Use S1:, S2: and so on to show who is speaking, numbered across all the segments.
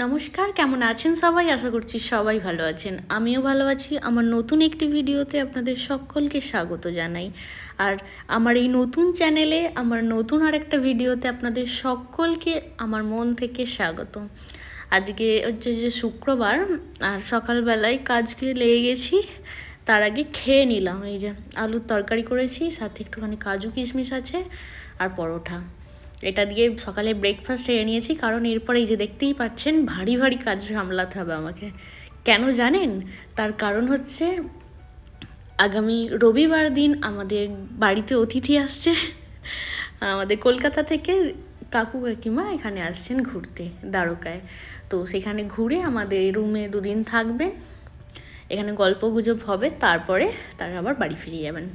S1: নমস্কার, কেমন আছেন সবাই? আশা করছি সবাই ভালো আছেন। আমিও ভালো আছি। আমার নতুন একটি ভিডিওতে আপনাদের সকলকে স্বাগত জানাই। আর আমার এই নতুন চ্যানেলে আমার নতুন আরেকটা ভিডিওতে আপনাদের সকলকে আমার মন থেকে স্বাগত। আজকে হচ্ছে যে শুক্রবার, আর সকালবেলায় কাজকে লেগে গেছি। তার আগে খেয়ে নিলাম। এই যে আলুর তরকারি করেছি, সাথে একটুখানি কাজু কিশমিশ আছে আর পরোটা। এটা দিয়ে সকালে ব্রেকফাস্ট সেরে নিয়েছি, কারণ এরপর এই যে দেখতেই পাচ্ছেন ভারী ভারী কাজ সামলাতে হবে আমাকে। কেন জানেন? তার কারণ হচ্ছে আগামী রবিবার দিন আমাদের বাড়িতে অতিথি আসছে। আমাদের কলকাতা থেকে কাকু কাকিমা এখানে আসছেন ঘুরতে দ্বারকায়। তো সেখানে ঘুরে আমাদের রুমে দুদিন থাকবেন, এখানে গল্প গুজব হবে, তারপরে তারা আবার বাড়ি ফিরে যাবেন।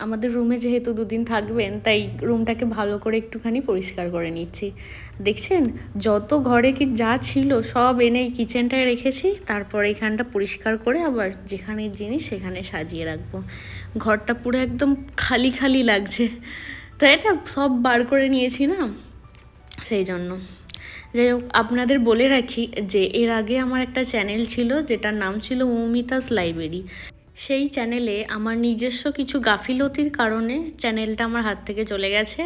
S1: আমাদের রুমে যেহেতু দুদিন থাকবেন, তাই রুমটাকে ভালো করে একটুখানি পরিষ্কার করে নিচ্ছি। দেখছেন, যত ঘরে কি যা ছিল সব এনে কিচেনটায় রেখেছি, তারপরে এখানটা পরিষ্কার করে আবার যেখানে জিনিস সেখানে সাজিয়ে রাখবো। ঘরটা পুরো একদম খালি খালি লাগছে, তাই এটা সব বার করে নিয়েছি না, সেই জন্য। যাই হোক, আপনাদের বলে রাখি যে এর আগে আমার একটা চ্যানেল ছিল যেটার নাম ছিল মৌমিতাস লাইব্রেরি। সেই চ্যানেলে আমার নিজস্ব কিছু গাফিলতির কারণে চ্যানেলটা আমার হাত থেকে চলে গেছে।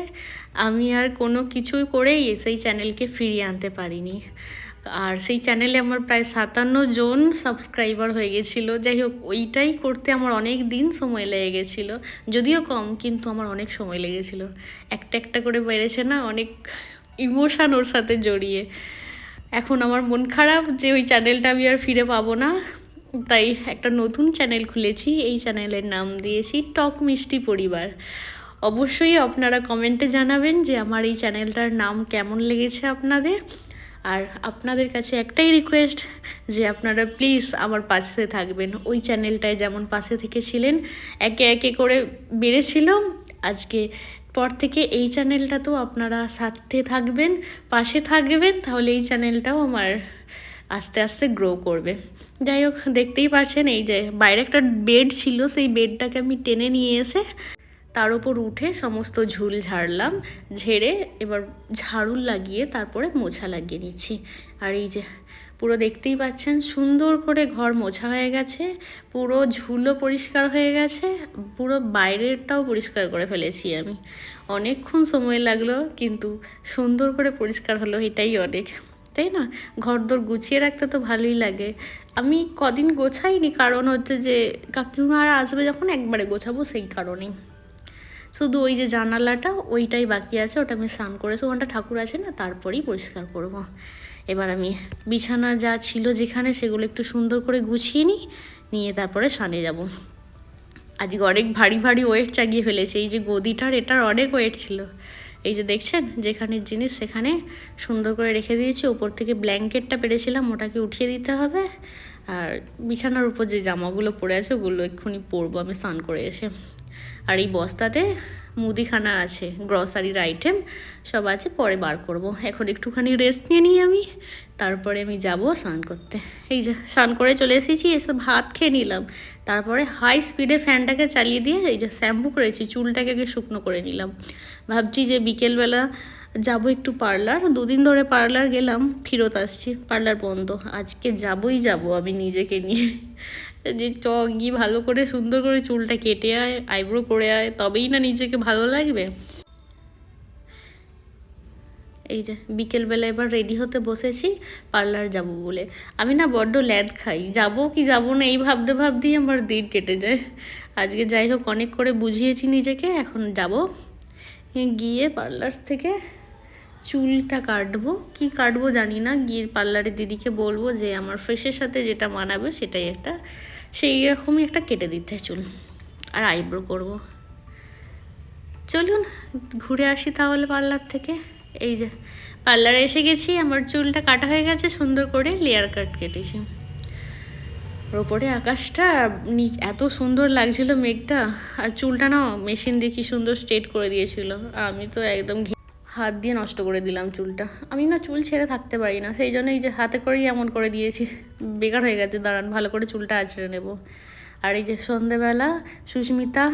S1: আমি আর কোনো কিছুই করেই সেই চ্যানেলকে ফিরিয়ে আনতে পারিনি। আর সেই চ্যানেলে আমার প্রায় 57 জন সাবস্ক্রাইবার হয়ে গেছিলো। যাই হোক, ওইটাই করতে আমার অনেক দিন সময় লেগে গেছিলো, যদিও কম, কিন্তু আমার অনেক সময় লেগেছিলো। একটা একটা করে বেড়েছে না, অনেক ইমোশান ওর সাথে জড়িয়ে। এখন আমার মন খারাপ যে ওই চ্যানেলটা আমি আর ফিরে পাবো না, তাই একটা নতুন চ্যানেল খুলেছি। এই চ্যানেলের নাম দিয়েছি টক মিষ্টি পরিবার। অবশ্যই আপনারা কমেন্টে জানাবেন যে আমার এই চ্যানেলটার নাম কেমন লেগেছে আপনাদের। আর আপনাদের কাছে একটাই রিকোয়েস্ট যে আপনারা প্লিজ আমার পাশে থাকবেন। ওই চ্যানেলটায় যেমন পাশে থেকেছিলেন, একে একে করে বেড়েছিল, আজকে পর থেকে এই চ্যানেলটাতেও আপনারা সাথে থাকবেন, পাশে থাকবেন, তাহলে এই চ্যানেলটাও আমার আস্তে আস্তে গ্রো করবে। যাই হোক, দেখতেই পাচ্ছেন এই যে বাইরে একটা বেড ছিল, সেই বেডটাকে আমি টেনে নিয়ে এসে তার ওপর উঠে সমস্ত ঝুল ঝাড়লাম। ঝেড়ে এবার ঝাড়ু লাগিয়ে তারপরে মোছা লাগিয়ে নিচ্ছি। আর এই যে পুরো দেখতেই পাচ্ছেন সুন্দর করে ঘর মোছা হয়ে গেছে, পুরো ঝুলও পরিষ্কার হয়ে গেছে, পুরো বাইরেরটাও পরিষ্কার করে ফেলেছি আমি। অনেকক্ষণ সময় লাগলো, কিন্তু সুন্দর করে পরিষ্কার হলো, এটাই অনেক, তাই না? ঘরদোর গুছিয়ে রাখতে তো ভালোই লাগে। আমি কদিন গোছাইনি, কারণ হচ্ছে যে কাকিমারা আসবে যখন একবারে গোছাবো, সেই কারণেই। শুধু ওই যে জানালাটা ওইটাই বাকি আছে, ওটা আমি স্নান করেছি, ওখানটা ঠাকুর আছে না, তারপরেই পরিষ্কার করব। এবার আমি বিছানা যা ছিল যেখানে সেগুলো একটু সুন্দর করে গুছিয়ে নিয়ে তারপরে স্নানে যাব। আজকে অনেক ভারী ভারী ওয়েট চাগিয়ে ফেলেছে। এই যে গদিটার, এটার অনেক ওয়েট ছিল। এই যে দেখছেন, যেখানের জিনিস সেখানে সুন্দর করে রেখে দিয়েছি। ওপর থেকে ব্ল্যাঙ্কেটটা পেরেছিলাম, ওটাকে উঠিয়ে দিতে হবে। আর বিছানার উপর যে জামাগুলো পরে আছে ওগুলো এক্ষুনি পরবো আমি স্নান করে এসে। আর এই বস্তাতে মুদিখানা আছে, গ্রসারির আইটেম সব আছে, পরে বার করব। এখন একটুখানি রেস্ট নিয়ে নিই আমি, তারপরে আমি যাব স্নান করতে। এই যে স্নান করে চলে এসেছি, এসে ভাত খেয়ে নিলাম, তারপরে হাই স্পিডে ফ্যানটাকে চালিয়ে দিয়ে এই যে শ্যাম্পু করেছি, চুলটাকে আগে শুকনো করে নিলাম। ভাবছি যে বিকেলবেলা যাব একটু পার্লার, দুদিন ধরে পার্লার গেলাম, ফেরত আসছি, পার্লার বন্ধ। আজকে যাবই যাব আমি নিজেকে নিয়ে, যে গিয়ে ভালো করে সুন্দর করে চুলটা কেটে আয়, আইব্রো করে আয়, তবেই না নিজেকে ভালো লাগবে। এই যে বিকেলবেলা এবার রেডি হতে বসেছি পার্লার যাব বলে। আমি না বড্ড ল্যাদ খাই, যাব কি যাব না এই ভাবতে ভাবতেই আমার দিন কেটে যায়। আজকে যাই হোক, অনেক করে বুঝিয়েছি নিজেকে, এখন যাব গিয়ে পার্লার থেকে চুলটা কাটবো। কি কাটবো জানি না, গিয়ে পার্লারের দিদিকে বলবো যে আমার ফেসের সাথে যেটা মানাবে সেটাই একটা, সেই রকমই একটা কেটে দিতে চুল, আর আইব্রো করব। চলুন ঘুরে আসি তাহলে পার্লার থেকে। এই যে পার্লারে এসে গেছি, আমার চুলটা কাটা হয়ে গেছে, সুন্দর করে লেয়ার কাট কেটেছি। ওপরে আকাশটা এত সুন্দর লাগছিল মেঘটা, আর চুলটা না মেশিন দিয়ে কি সুন্দর স্ট্রেট করে দিয়েছিল, আর আমি তো একদম হাত দিয়ে নষ্ট করে দিলাম চুলটা। আমি না চুল ছেড়ে থাকতে পারি না, সেই জন্য এই যে হাতে করেই এমন করে দিয়েছি, বেকার হয়ে গেছে। দাঁড়ান ভালো করে চুলটা আঁচড়ে নেব। আর এই যে সন্ধেবেলা সুস্মিতা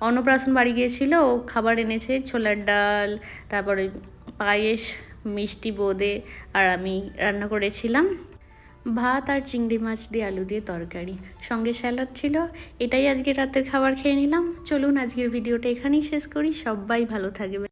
S1: অন্নপ্রাশন বাড়ি গিয়েছিল, ও খাবার এনেছে, ছোলার ডাল, তারপরে পায়েস, মিষ্টি বোঁদে আর আমি রান্না করেছিলাম ভাত আর চিংড়ি মাছ দিয়ে আলু দিয়ে তরকারি, সঙ্গে স্যালাড ছিল। এটাই আজকে রাতের খাবার খেয়ে নিলাম। চলুন আজকের ভিডিওটা এখানেই শেষ করি। সবাই ভালো থাকবে।